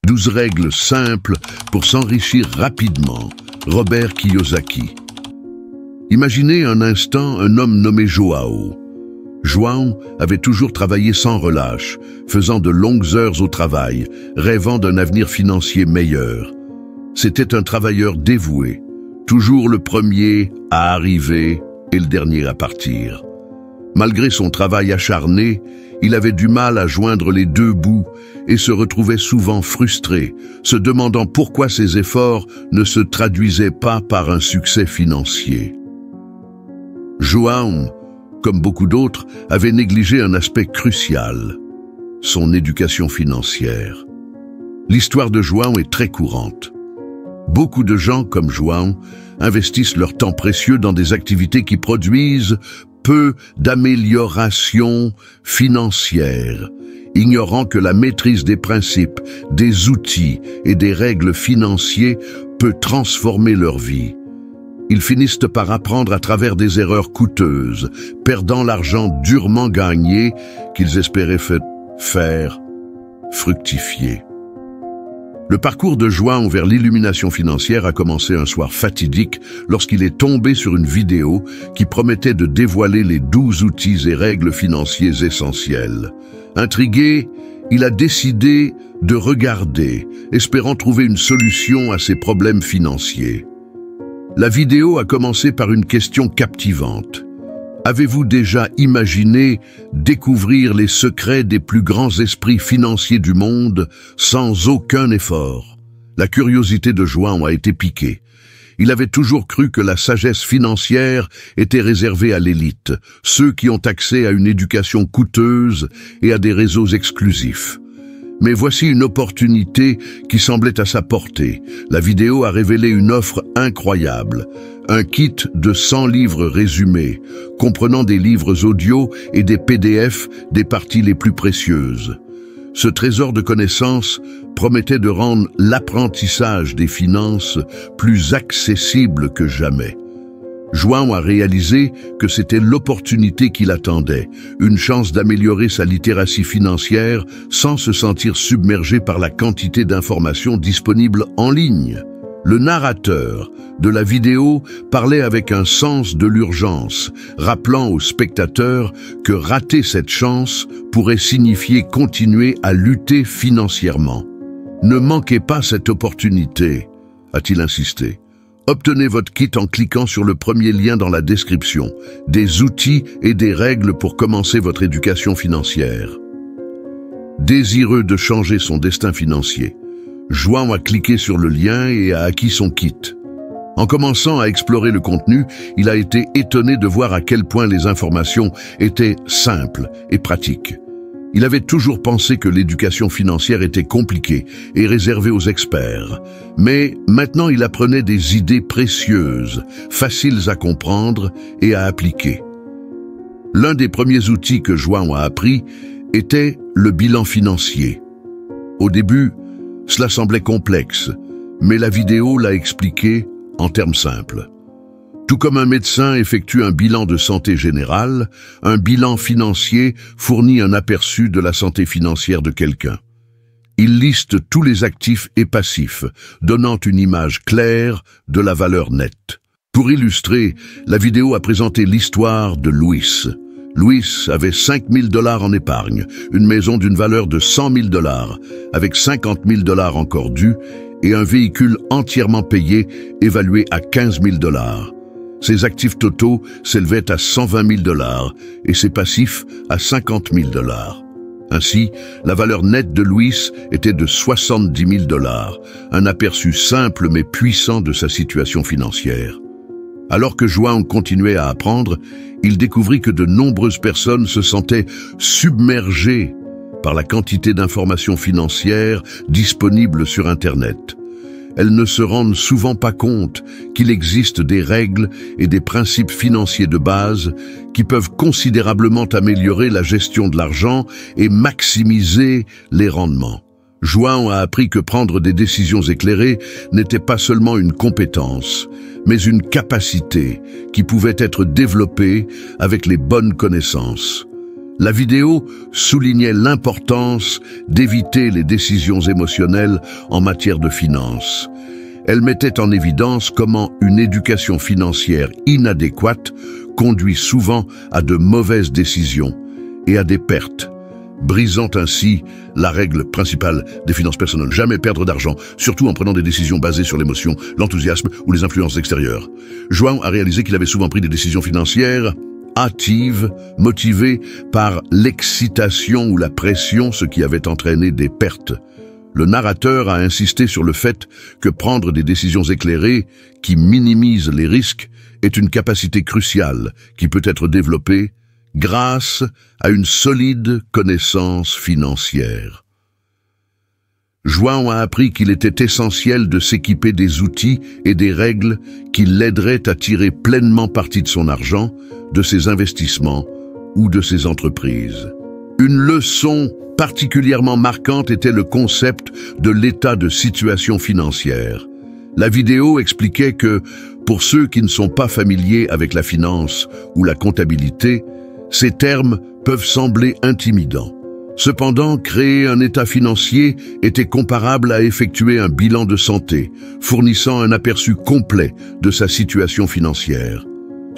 12 règles simples pour s'enrichir rapidement. Robert Kiyosaki. Imaginez un instant un homme nommé João. João avait toujours travaillé sans relâche, faisant de longues heures au travail, rêvant d'un avenir financier meilleur. C'était un travailleur dévoué, toujours le premier à arriver et le dernier à partir. Malgré son travail acharné, il avait du mal à joindre les deux bouts et se retrouvait souvent frustré, se demandant pourquoi ses efforts ne se traduisaient pas par un succès financier. João, comme beaucoup d'autres, avait négligé un aspect crucial, son éducation financière. L'histoire de João est très courante. Beaucoup de gens, comme João, investissent leur temps précieux dans des activités qui produisent peu d'amélioration financière, ignorant que la maîtrise des principes, des outils et des règles financiers peut transformer leur vie. Ils finissent par apprendre à travers des erreurs coûteuses, perdant l'argent durement gagné qu'ils espéraient faire fructifier. Le parcours de João vers l'illumination financière a commencé un soir fatidique lorsqu'il est tombé sur une vidéo qui promettait de dévoiler les 12 outils et règles financiers essentiels. Intrigué, il a décidé de regarder, espérant trouver une solution à ses problèmes financiers. La vidéo a commencé par une question captivante. Avez-vous déjà imaginé découvrir les secrets des plus grands esprits financiers du monde sans aucun effort? La curiosité de João a été piquée. Il avait toujours cru que la sagesse financière était réservée à l'élite, ceux qui ont accès à une éducation coûteuse et à des réseaux exclusifs. Mais voici une opportunité qui semblait à sa portée. La vidéo a révélé une offre incroyable. Un kit de 100 livres résumés, comprenant des livres audio et des PDF des parties les plus précieuses. Ce trésor de connaissances promettait de rendre l'apprentissage des finances plus accessible que jamais. João a réalisé que c'était l'opportunité qu'il attendait, une chance d'améliorer sa littératie financière sans se sentir submergé par la quantité d'informations disponibles en ligne. Le narrateur de la vidéo parlait avec un sens de l'urgence, rappelant aux spectateurs que rater cette chance pourrait signifier continuer à lutter financièrement. « Ne manquez pas cette opportunité », a-t-il insisté. Obtenez votre kit en cliquant sur le premier lien dans la description. Des outils et des règles pour commencer votre éducation financière. Désireux de changer son destin financier, João a cliqué sur le lien et a acquis son kit. En commençant à explorer le contenu, il a été étonné de voir à quel point les informations étaient simples et pratiques. Il avait toujours pensé que l'éducation financière était compliquée et réservée aux experts. Mais maintenant, il apprenait des idées précieuses, faciles à comprendre et à appliquer. L'un des premiers outils que João a appris était le bilan financier. Au début, cela semblait complexe, mais la vidéo l'a expliqué en termes simples. Tout comme un médecin effectue un bilan de santé générale, un bilan financier fournit un aperçu de la santé financière de quelqu'un. Il liste tous les actifs et passifs, donnant une image claire de la valeur nette. Pour illustrer, la vidéo a présenté l'histoire de Luis. Luis avait 5 000 $ en épargne, une maison d'une valeur de 100 000 $, avec 50 000 $ encore dus, et un véhicule entièrement payé, évalué à 15 000 $. Ses actifs totaux s'élevaient à 120 000 $ et ses passifs à 50 000 $. Ainsi, la valeur nette de Luis était de 70 000 $, un aperçu simple mais puissant de sa situation financière. Alors que João continuait à apprendre, il découvrit que de nombreuses personnes se sentaient submergées par la quantité d'informations financières disponibles sur Internet. Elles ne se rendent souvent pas compte qu'il existe des règles et des principes financiers de base qui peuvent considérablement améliorer la gestion de l'argent et maximiser les rendements. João a appris que prendre des décisions éclairées n'était pas seulement une compétence, mais une capacité qui pouvait être développée avec les bonnes connaissances. La vidéo soulignait l'importance d'éviter les décisions émotionnelles en matière de finances. Elle mettait en évidence comment une éducation financière inadéquate conduit souvent à de mauvaises décisions et à des pertes, brisant ainsi la règle principale des finances personnelles. Jamais perdre d'argent, surtout en prenant des décisions basées sur l'émotion, l'enthousiasme ou les influences extérieures. João a réalisé qu'il avait souvent pris des décisions financières hâtives, motivées par l'excitation ou la pression, ce qui avait entraîné des pertes. Le narrateur a insisté sur le fait que prendre des décisions éclairées qui minimisent les risques est une capacité cruciale qui peut être développée grâce à une solide connaissance financière. João a appris qu'il était essentiel de s'équiper des outils et des règles qui l'aideraient à tirer pleinement parti de son argent, de ses investissements ou de ses entreprises. Une leçon particulièrement marquante était le concept de l'état de situation financière. La vidéo expliquait que, pour ceux qui ne sont pas familiers avec la finance ou la comptabilité, ces termes peuvent sembler intimidants. Cependant, créer un état financier était comparable à effectuer un bilan de santé, fournissant un aperçu complet de sa situation financière.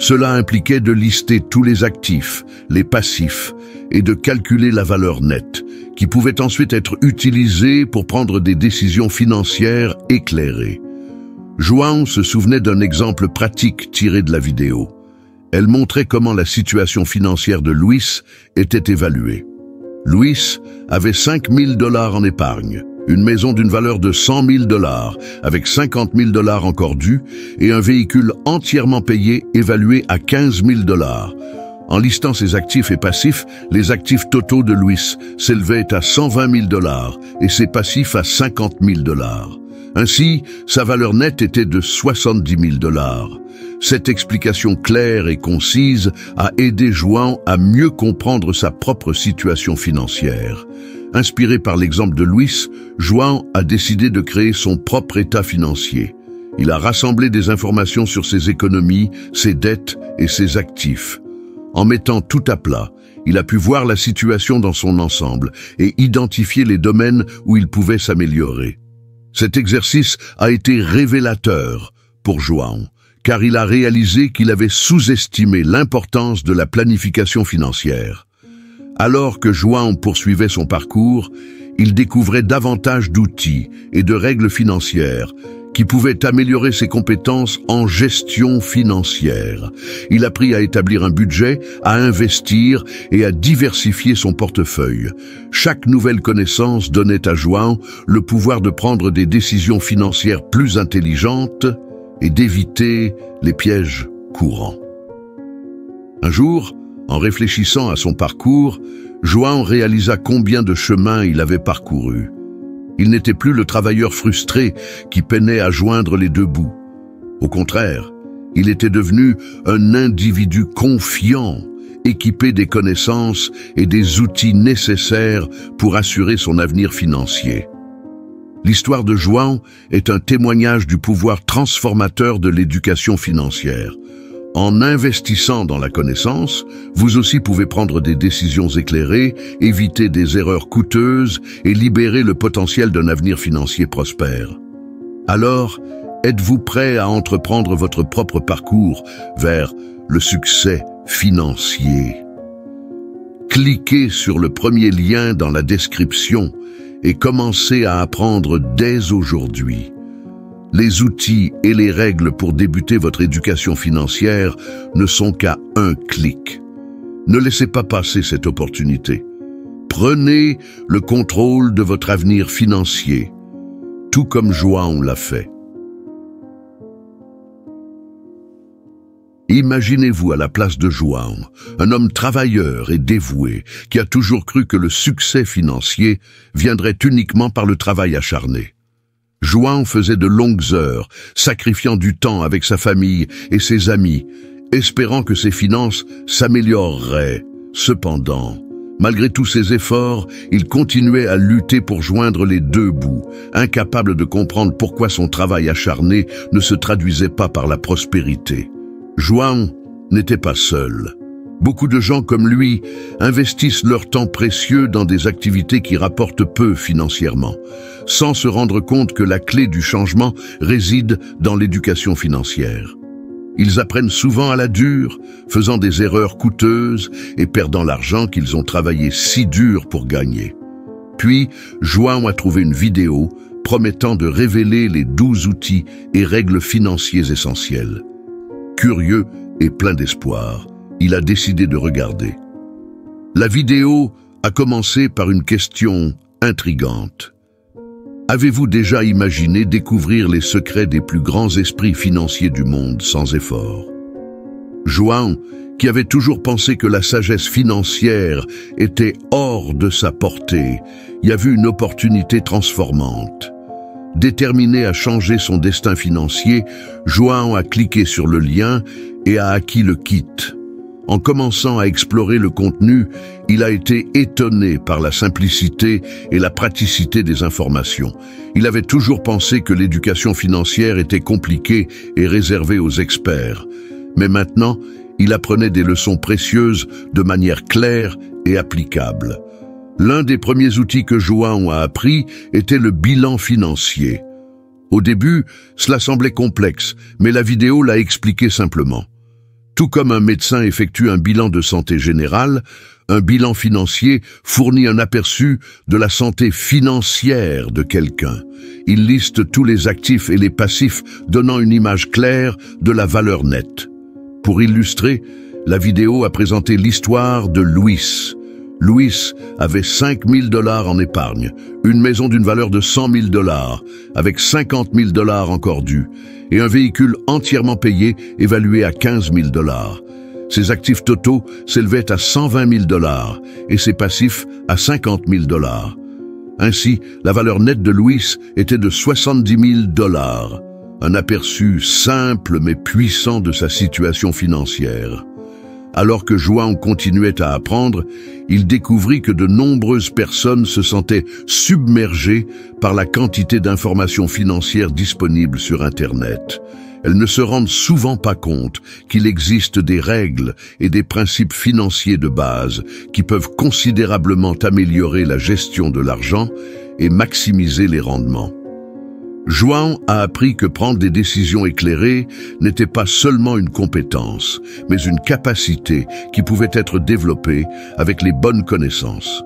Cela impliquait de lister tous les actifs, les passifs, et de calculer la valeur nette, qui pouvait ensuite être utilisée pour prendre des décisions financières éclairées. João se souvenait d'un exemple pratique tiré de la vidéo. Elle montrait comment la situation financière de Luis était évaluée. Luis avait 5 000 $ en épargne, une maison d'une valeur de 100 000 $, avec 50 000 $ encore dus, et un véhicule entièrement payé évalué à 15 000 $. En listant ses actifs et passifs, les actifs totaux de Luis s'élevaient à 120 000 $ et ses passifs à 50 000 $. Ainsi, sa valeur nette était de 70 000 $. Cette explication claire et concise a aidé João à mieux comprendre sa propre situation financière. Inspiré par l'exemple de Luis, João a décidé de créer son propre état financier. Il a rassemblé des informations sur ses économies, ses dettes et ses actifs. En mettant tout à plat, il a pu voir la situation dans son ensemble et identifier les domaines où il pouvait s'améliorer. Cet exercice a été révélateur pour João, car il a réalisé qu'il avait sous-estimé l'importance de la planification financière. Alors que João poursuivait son parcours, il découvrait davantage d'outils et de règles financières qui pouvaient améliorer ses compétences en gestion financière. Il apprit à établir un budget, à investir et à diversifier son portefeuille. Chaque nouvelle connaissance donnait à João le pouvoir de prendre des décisions financières plus intelligentes et d'éviter les pièges courants. Un jour, en réfléchissant à son parcours, João réalisa combien de chemins il avait parcouru. Il n'était plus le travailleur frustré qui peinait à joindre les deux bouts. Au contraire, il était devenu un individu confiant, équipé des connaissances et des outils nécessaires pour assurer son avenir financier. L'histoire de João est un témoignage du pouvoir transformateur de l'éducation financière. En investissant dans la connaissance, vous aussi pouvez prendre des décisions éclairées, éviter des erreurs coûteuses et libérer le potentiel d'un avenir financier prospère. Alors, êtes-vous prêt à entreprendre votre propre parcours vers le succès financier? Cliquez sur le premier lien dans la description et commencez à apprendre dès aujourd'hui. Les outils et les règles pour débuter votre éducation financière ne sont qu'à un clic. Ne laissez pas passer cette opportunité. Prenez le contrôle de votre avenir financier, tout comme João l'a fait. Imaginez-vous à la place de João, un homme travailleur et dévoué qui a toujours cru que le succès financier viendrait uniquement par le travail acharné. João faisait de longues heures, sacrifiant du temps avec sa famille et ses amis, espérant que ses finances s'amélioreraient. Cependant, malgré tous ses efforts, il continuait à lutter pour joindre les deux bouts, incapable de comprendre pourquoi son travail acharné ne se traduisait pas par la prospérité. João n'était pas seul. Beaucoup de gens comme lui investissent leur temps précieux dans des activités qui rapportent peu financièrement, sans se rendre compte que la clé du changement réside dans l'éducation financière. Ils apprennent souvent à la dure, faisant des erreurs coûteuses et perdant l'argent qu'ils ont travaillé si dur pour gagner. Puis, João a trouvé une vidéo promettant de révéler les 12 outils et règles financiers essentiels. Curieux et plein d'espoir, il a décidé de regarder. La vidéo a commencé par une question intrigante. Avez-vous déjà imaginé découvrir les secrets des plus grands esprits financiers du monde sans effort? João, qui avait toujours pensé que la sagesse financière était hors de sa portée, y a vu une opportunité transformante. Déterminé à changer son destin financier, João a cliqué sur le lien et a acquis le kit. En commençant à explorer le contenu, il a été étonné par la simplicité et la praticité des informations. Il avait toujours pensé que l'éducation financière était compliquée et réservée aux experts. Mais maintenant, il apprenait des leçons précieuses de manière claire et applicable. L'un des premiers outils que João a appris était le bilan financier. Au début, cela semblait complexe, mais la vidéo l'a expliqué simplement. Tout comme un médecin effectue un bilan de santé générale, un bilan financier fournit un aperçu de la santé financière de quelqu'un. Il liste tous les actifs et les passifs, donnant une image claire de la valeur nette. Pour illustrer, la vidéo a présenté l'histoire de Luis. Luis avait 5 000 $ en épargne, une maison d'une valeur de 100 000 $, avec 50 000 $ encore dus, et un véhicule entièrement payé évalué à 15 000 $. Ses actifs totaux s'élevaient à 120 000 $ et ses passifs à 50 000 $. Ainsi, la valeur nette de Luis était de 70 000 $, un aperçu simple mais puissant de sa situation financière. Alors que João continuait à apprendre, il découvrit que de nombreuses personnes se sentaient submergées par la quantité d'informations financières disponibles sur Internet. Elles ne se rendent souvent pas compte qu'il existe des règles et des principes financiers de base qui peuvent considérablement améliorer la gestion de l'argent et maximiser les rendements. João a appris que prendre des décisions éclairées n'était pas seulement une compétence, mais une capacité qui pouvait être développée avec les bonnes connaissances.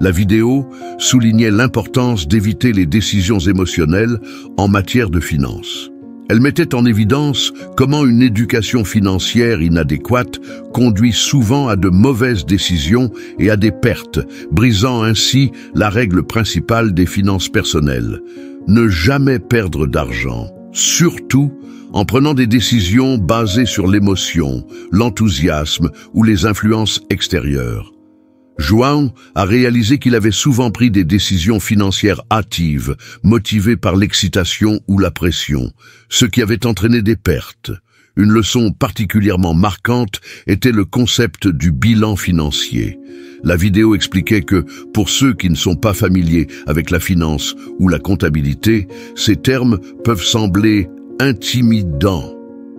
La vidéo soulignait l'importance d'éviter les décisions émotionnelles en matière de finances. Elle mettait en évidence comment une éducation financière inadéquate conduit souvent à de mauvaises décisions et à des pertes, brisant ainsi la règle principale des finances personnelles. Ne jamais perdre d'argent, surtout en prenant des décisions basées sur l'émotion, l'enthousiasme ou les influences extérieures. João a réalisé qu'il avait souvent pris des décisions financières hâtives, motivées par l'excitation ou la pression, ce qui avait entraîné des pertes. Une leçon particulièrement marquante était le concept du bilan financier. La vidéo expliquait que, pour ceux qui ne sont pas familiers avec la finance ou la comptabilité, ces termes peuvent sembler intimidants.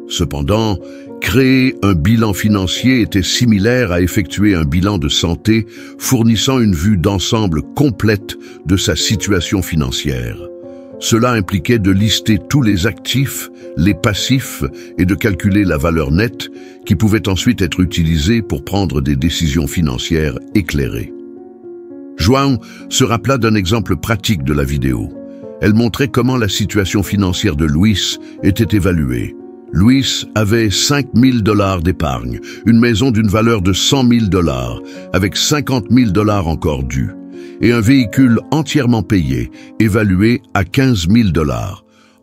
Cependant, créer un bilan financier était similaire à effectuer un bilan de santé, fournissant une vue d'ensemble complète de sa situation financière. Cela impliquait de lister tous les actifs, les passifs et de calculer la valeur nette qui pouvait ensuite être utilisée pour prendre des décisions financières éclairées. João se rappela d'un exemple pratique de la vidéo. Elle montrait comment la situation financière de Luis était évaluée. Luis avait 5 000 $ d'épargne, une maison d'une valeur de 100 000 $, avec 50 000 $ encore dus, et un véhicule entièrement payé, évalué à 15 000 $.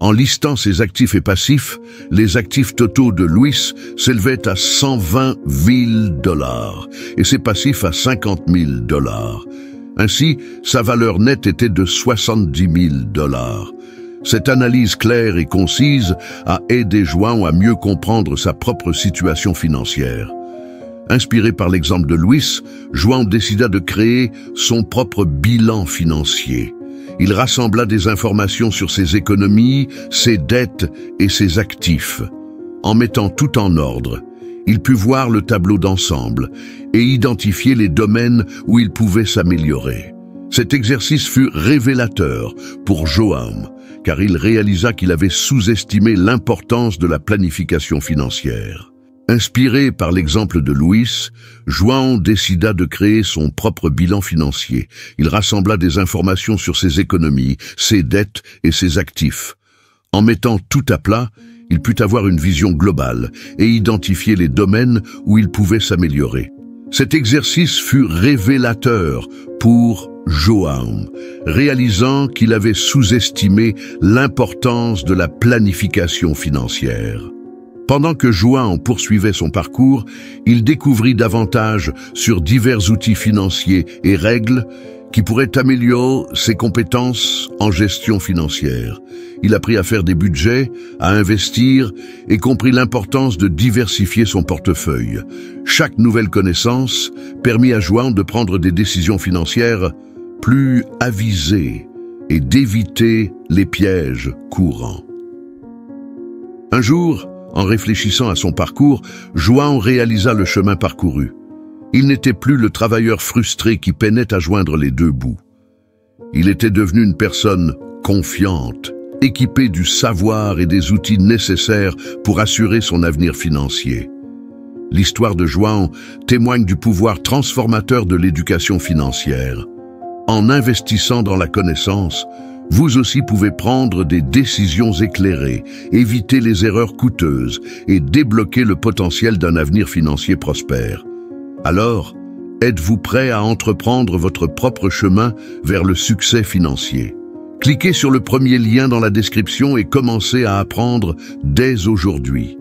En listant ses actifs et passifs, les actifs totaux de Luis s'élevaient à 120 000 $ et ses passifs à 50 000 $. Ainsi, sa valeur nette était de 70 000 $. Cette analyse claire et concise a aidé João à mieux comprendre sa propre situation financière. Inspiré par l'exemple de Luis, João décida de créer son propre bilan financier. Il rassembla des informations sur ses économies, ses dettes et ses actifs. En mettant tout en ordre, Il put voir le tableau d'ensemble et identifier les domaines où il pouvait s'améliorer. Cet exercice fut révélateur pour João, car il réalisa qu'il avait sous-estimé l'importance de la planification financière. Inspiré par l'exemple de Luis, João décida de créer son propre bilan financier. Il rassembla des informations sur ses économies, ses dettes et ses actifs. En mettant tout à plat, il put avoir une vision globale et identifier les domaines où il pouvait s'améliorer. Cet exercice fut révélateur pour João, réalisant qu'il avait sous-estimé l'importance de la planification financière. Pendant que João poursuivait son parcours, il découvrit davantage sur divers outils financiers et règles qui pourraient améliorer ses compétences en gestion financière. Il apprit à faire des budgets, à investir et comprit l'importance de diversifier son portefeuille. Chaque nouvelle connaissance permit à João de prendre des décisions financières plus avisées et d'éviter les pièges courants. Un jour, en réfléchissant à son parcours, João réalisa le chemin parcouru. Il n'était plus le travailleur frustré qui peinait à joindre les deux bouts. Il était devenu une personne confiante, équipée du savoir et des outils nécessaires pour assurer son avenir financier. L'histoire de João témoigne du pouvoir transformateur de l'éducation financière. En investissant dans la connaissance, vous aussi pouvez prendre des décisions éclairées, éviter les erreurs coûteuses et débloquer le potentiel d'un avenir financier prospère. Alors, êtes-vous prêt à entreprendre votre propre chemin vers le succès financier? Cliquez sur le premier lien dans la description et commencez à apprendre dès aujourd'hui.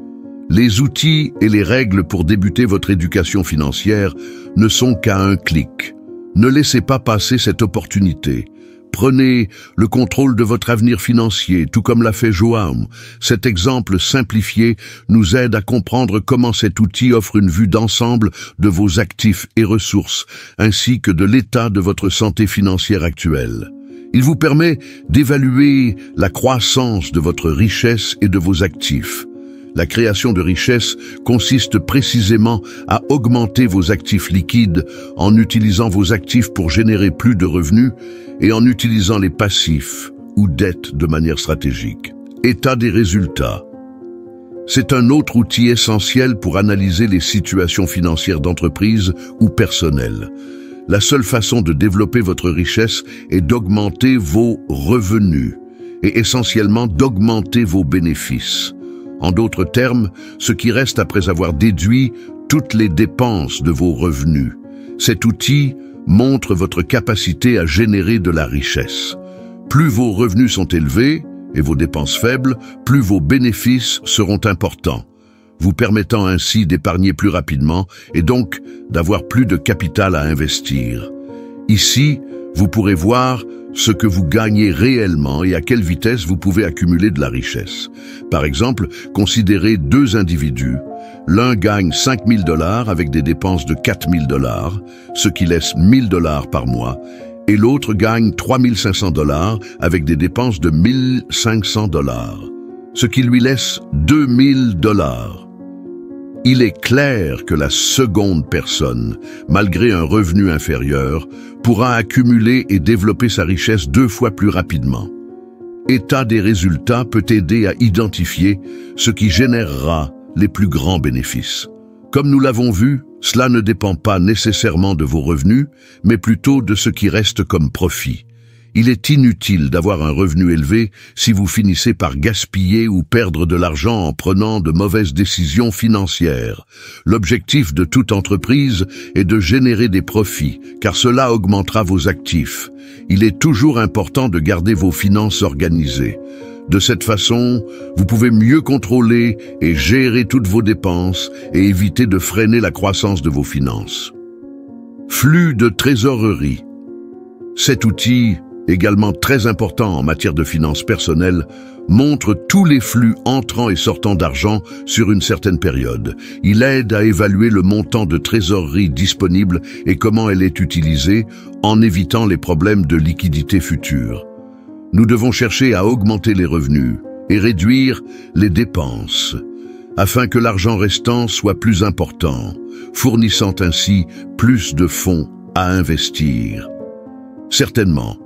Les outils et les règles pour débuter votre éducation financière ne sont qu'à un clic. Ne laissez pas passer cette opportunité. Prenez le contrôle de votre avenir financier, tout comme l'a fait João. Cet exemple simplifié nous aide à comprendre comment cet outil offre une vue d'ensemble de vos actifs et ressources, ainsi que de l'état de votre santé financière actuelle. Il vous permet d'évaluer la croissance de votre richesse et de vos actifs. La création de richesse consiste précisément à augmenter vos actifs liquides en utilisant vos actifs pour générer plus de revenus et en utilisant les passifs ou dettes de manière stratégique. État des résultats. C'est un autre outil essentiel pour analyser les situations financières d'entreprise ou personnelles. La seule façon de développer votre richesse est d'augmenter vos revenus et essentiellement d'augmenter vos bénéfices. En d'autres termes, ce qui reste après avoir déduit toutes les dépenses de vos revenus. Cet outil montre votre capacité à générer de la richesse. Plus vos revenus sont élevés et vos dépenses faibles, plus vos bénéfices seront importants, vous permettant ainsi d'épargner plus rapidement et donc d'avoir plus de capital à investir. Ici, vous pourrez voir ce que vous gagnez réellement et à quelle vitesse vous pouvez accumuler de la richesse. Par exemple, considérez deux individus. L'un gagne 5 000 $ avec des dépenses de 4 000 $, ce qui laisse 1 000 $ par mois, et l'autre gagne 3 500 $ avec des dépenses de 1 500 $, ce qui lui laisse 2 000 $. Il est clair que la seconde personne, malgré un revenu inférieur, pourra accumuler et développer sa richesse 2 fois plus rapidement. État des résultats peut aider à identifier ce qui générera les plus grands bénéfices. Comme nous l'avons vu, cela ne dépend pas nécessairement de vos revenus, mais plutôt de ce qui reste comme profit. Il est inutile d'avoir un revenu élevé si vous finissez par gaspiller ou perdre de l'argent en prenant de mauvaises décisions financières. L'objectif de toute entreprise est de générer des profits, car cela augmentera vos actifs. Il est toujours important de garder vos finances organisées. De cette façon, vous pouvez mieux contrôler et gérer toutes vos dépenses et éviter de freiner la croissance de vos finances. Flux de trésorerie. Cet outil, également très important en matière de finances personnelles, montre tous les flux entrants et sortants d'argent sur une certaine période. Il aide à évaluer le montant de trésorerie disponible et comment elle est utilisée en évitant les problèmes de liquidité futurs. Nous devons chercher à augmenter les revenus et réduire les dépenses. afin que l'argent restant soit plus important, fournissant ainsi plus de fonds à investir. Certainement,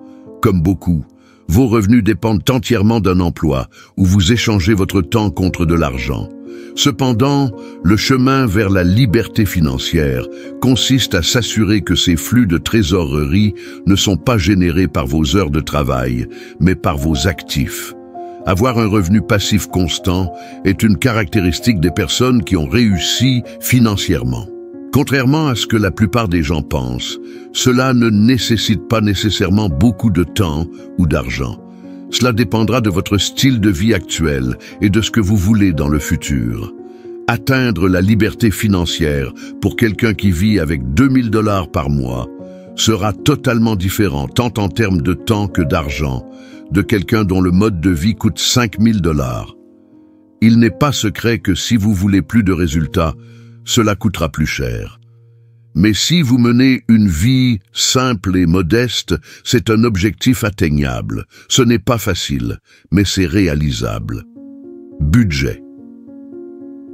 comme beaucoup, vos revenus dépendent entièrement d'un emploi où vous échangez votre temps contre de l'argent. Cependant, le chemin vers la liberté financière consiste à s'assurer que ces flux de trésorerie ne sont pas générés par vos heures de travail, mais par vos actifs. Avoir un revenu passif constant est une caractéristique des personnes qui ont réussi financièrement. Contrairement à ce que la plupart des gens pensent, cela ne nécessite pas nécessairement beaucoup de temps ou d'argent. Cela dépendra de votre style de vie actuel et de ce que vous voulez dans le futur. Atteindre la liberté financière pour quelqu'un qui vit avec 2000 $ par mois sera totalement différent tant en termes de temps que d'argent de quelqu'un dont le mode de vie coûte 5000 $. Il n'est pas secret que si vous voulez plus de résultats, cela coûtera plus cher. Mais si vous menez une vie simple et modeste, c'est un objectif atteignable. Ce n'est pas facile, mais c'est réalisable. Budget.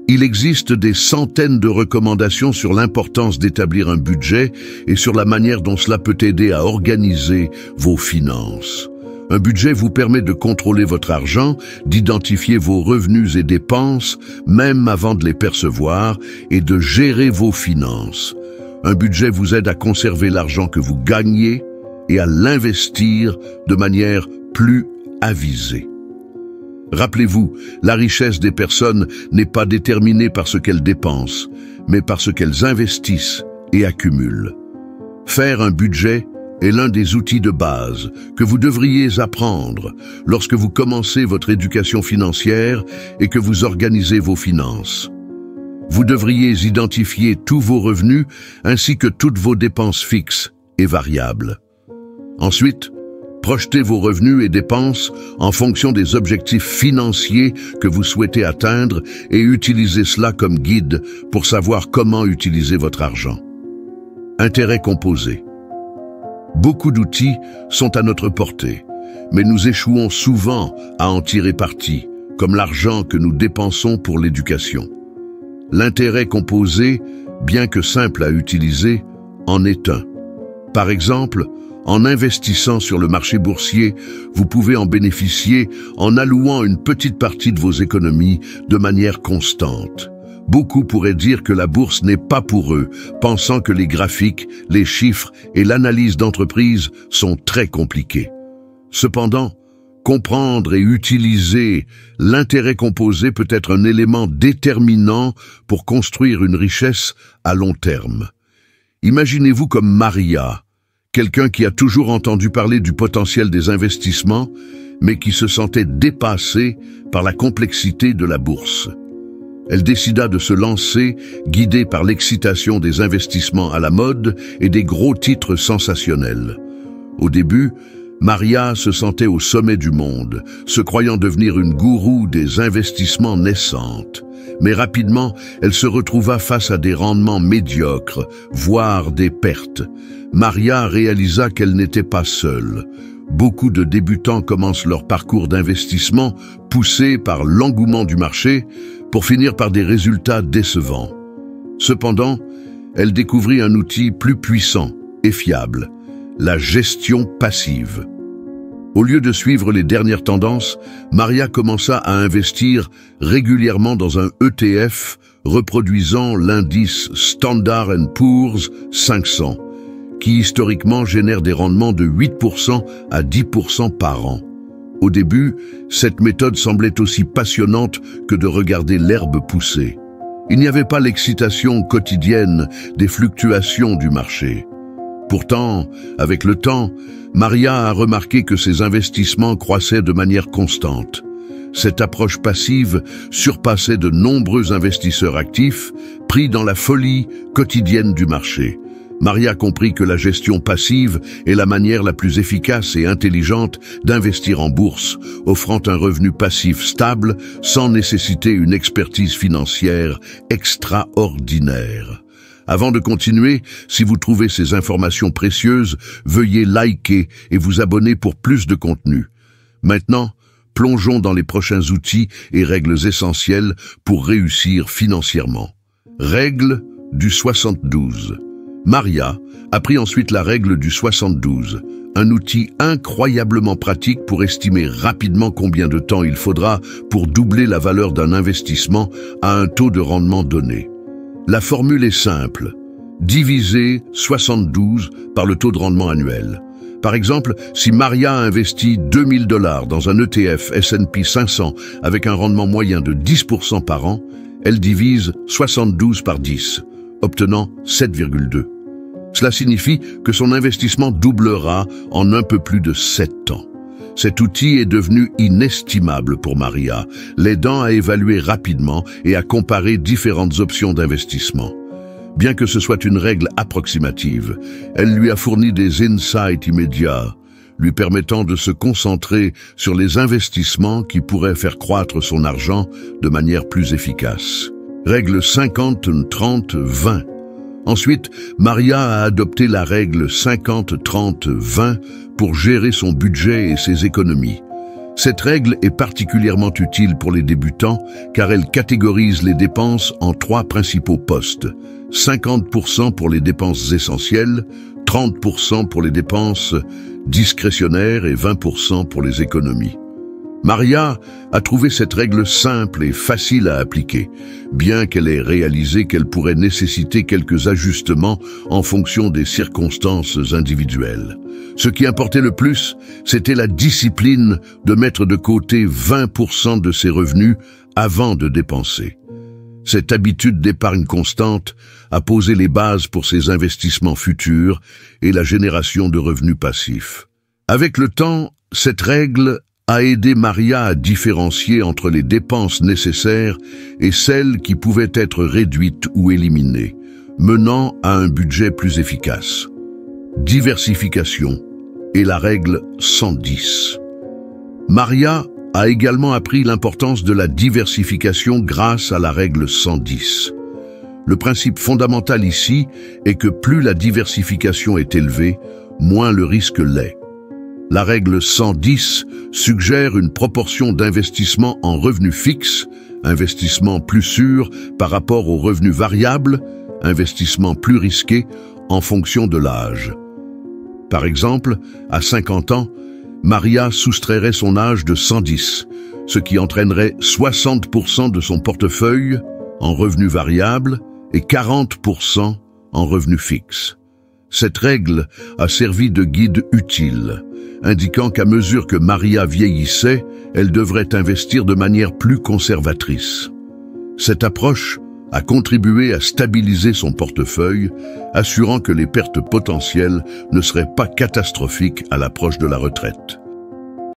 Il existe des centaines de recommandations sur l'importance d'établir un budget et sur la manière dont cela peut aider à organiser vos finances. Un budget vous permet de contrôler votre argent, d'identifier vos revenus et dépenses, même avant de les percevoir, et de gérer vos finances. Un budget vous aide à conserver l'argent que vous gagnez et à l'investir de manière plus avisée. Rappelez-vous, la richesse des personnes n'est pas déterminée par ce qu'elles dépensent, mais par ce qu'elles investissent et accumulent. Faire un budget est l'un des outils de base que vous devriez apprendre lorsque vous commencez votre éducation financière et que vous organisez vos finances. Vous devriez identifier tous vos revenus ainsi que toutes vos dépenses fixes et variables. Ensuite, projetez vos revenus et dépenses en fonction des objectifs financiers que vous souhaitez atteindre et utilisez cela comme guide pour savoir comment utiliser votre argent. Intérêts composés. Beaucoup d'outils sont à notre portée, mais nous échouons souvent à en tirer parti, comme l'argent que nous dépensons pour l'éducation. L'intérêt composé, bien que simple à utiliser, en est un. Par exemple, en investissant sur le marché boursier, vous pouvez en bénéficier en allouant une petite partie de vos économies de manière constante. Beaucoup pourraient dire que la bourse n'est pas pour eux, pensant que les graphiques, les chiffres et l'analyse d'entreprise sont très compliqués. Cependant, comprendre et utiliser l'intérêt composé peut être un élément déterminant pour construire une richesse à long terme. Imaginez-vous comme Maria, quelqu'un qui a toujours entendu parler du potentiel des investissements, mais qui se sentait dépassée par la complexité de la bourse. Elle décida de se lancer, guidée par l'excitation des investissements à la mode et des gros titres sensationnels. Au début, Maria se sentait au sommet du monde, se croyant devenir une gourou des investissements naissantes. Mais rapidement, elle se retrouva face à des rendements médiocres, voire des pertes. Maria réalisa qu'elle n'était pas seule. Beaucoup de débutants commencent leur parcours d'investissement poussés par l'engouement du marché pour finir par des résultats décevants. Cependant, elle découvrit un outil plus puissant et fiable, la gestion passive. Au lieu de suivre les dernières tendances, Maria commença à investir régulièrement dans un ETF reproduisant l'indice Standard & Poor's 500, qui historiquement génère des rendements de 8% à 10% par an. Au début, cette méthode semblait aussi passionnante que de regarder l'herbe pousser. Il n'y avait pas l'excitation quotidienne des fluctuations du marché. Pourtant, avec le temps, Maria a remarqué que ses investissements croissaient de manière constante. Cette approche passive surpassait de nombreux investisseurs actifs pris dans la folie quotidienne du marché. Maria comprit que la gestion passive est la manière la plus efficace et intelligente d'investir en bourse, offrant un revenu passif stable sans nécessiter une expertise financière extraordinaire. Avant de continuer, si vous trouvez ces informations précieuses, veuillez liker et vous abonner pour plus de contenu. Maintenant, plongeons dans les prochains outils et règles essentielles pour réussir financièrement. Règle du 72. Maria apprit ensuite la règle du 72, un outil incroyablement pratique pour estimer rapidement combien de temps il faudra pour doubler la valeur d'un investissement à un taux de rendement donné. La formule est simple, diviser 72 par le taux de rendement annuel. Par exemple, si Maria a investi 2000 $ dans un ETF S&P 500 avec un rendement moyen de 10% par an, elle divise 72 par 10, obtenant 7,2. Cela signifie que son investissement doublera en un peu plus de 7 ans. Cet outil est devenu inestimable pour Maria, l'aidant à évaluer rapidement et à comparer différentes options d'investissement. Bien que ce soit une règle approximative, elle lui a fourni des insights immédiats, lui permettant de se concentrer sur les investissements qui pourraient faire croître son argent de manière plus efficace. Règle 50-30-20. Ensuite, Maria a adopté la règle 50-30-20 pour gérer son budget et ses économies. Cette règle est particulièrement utile pour les débutants car elle catégorise les dépenses en 3 principaux postes. 50% pour les dépenses essentielles, 30% pour les dépenses discrétionnaires et 20% pour les économies. Maria a trouvé cette règle simple et facile à appliquer, bien qu'elle ait réalisé qu'elle pourrait nécessiter quelques ajustements en fonction des circonstances individuelles. Ce qui importait le plus, c'était la discipline de mettre de côté 20% de ses revenus avant de dépenser. Cette habitude d'épargne constante a posé les bases pour ses investissements futurs et la génération de revenus passifs. Avec le temps, cette règle a aidé Maria à différencier entre les dépenses nécessaires et celles qui pouvaient être réduites ou éliminées, menant à un budget plus efficace. Diversification est la règle 110. Maria a également appris l'importance de la diversification grâce à la règle 110. Le principe fondamental ici est que plus la diversification est élevée, moins le risque l'est. La règle 110 suggère une proportion d'investissement en revenus fixes, investissement plus sûr par rapport aux revenus variables, investissement plus risqué en fonction de l'âge. Par exemple, à 50 ans, Maria soustrairait son âge de 110, ce qui entraînerait 60% de son portefeuille en revenus variables et 40% en revenus fixes. Cette règle a servi de guide utile, indiquant qu'à mesure que Maria vieillissait, elle devrait investir de manière plus conservatrice. Cette approche a contribué à stabiliser son portefeuille, assurant que les pertes potentielles ne seraient pas catastrophiques à l'approche de la retraite.